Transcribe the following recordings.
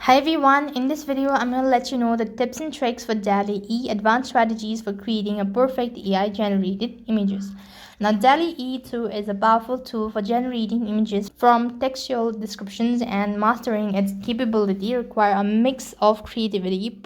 Hi everyone, in this video I'm going to let you know the tips and tricks for DALL-E advanced strategies for creating a perfect AI generated images. Now DALL-E 2 is a powerful tool for generating images from textual descriptions, and mastering its capability require a mix of creativity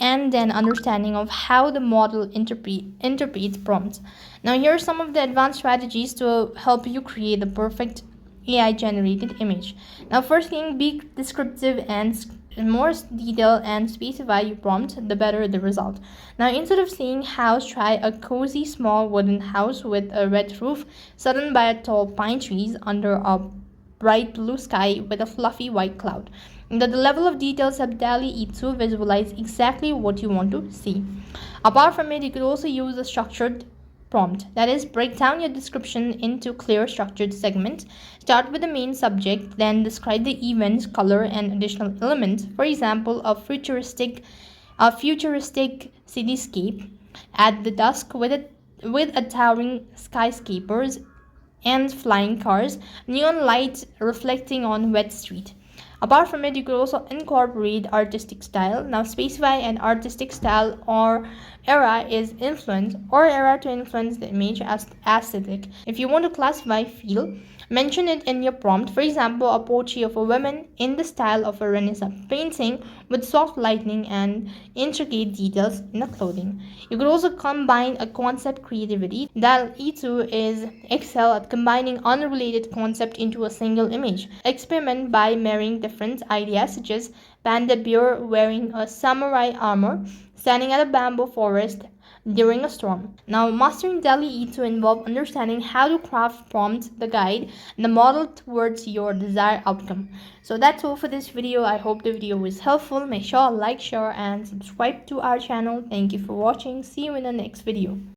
and an understanding of how the model interprets prompts. Now here are some of the advanced strategies to help you create the perfect AI generated image. Now first thing, be descriptive and more detail and specify your prompt, the better the result. Now instead of saying house, try a cozy small wooden house with a red roof surrounded by tall pine trees under a bright blue sky with a fluffy white cloud. The level of details help DALL-E to visualize exactly what you want to see. Apart from it, you could also use a structured prompt. That is, break down your description into clear structured segments. Start with the main subject, then describe the events, color, and additional elements. For example, a futuristic cityscape at the dusk with a towering skyscrapers and flying cars, neon lights reflecting on wet street. Apart from it, you could also incorporate artistic style. Now specify an artistic style or era to influence the image as aesthetic. If you want to classify feel, mention it in your prompt. For example, a portrait of a woman in the style of a Renaissance painting with soft lighting and intricate details in the clothing. You could also combine a concept creativity. DALL-E 2 is excel at combining unrelated concept into a single image. Experiment by marrying different ideas such as panda bear wearing a samurai armor, standing at a bamboo forest during a storm. Now, mastering DALL-E to involve understanding how to craft prompt the guide and the model towards your desired outcome. So that's all for this video. I hope the video was helpful. Make sure to like, share, and subscribe to our channel. Thank you for watching. See you in the next video.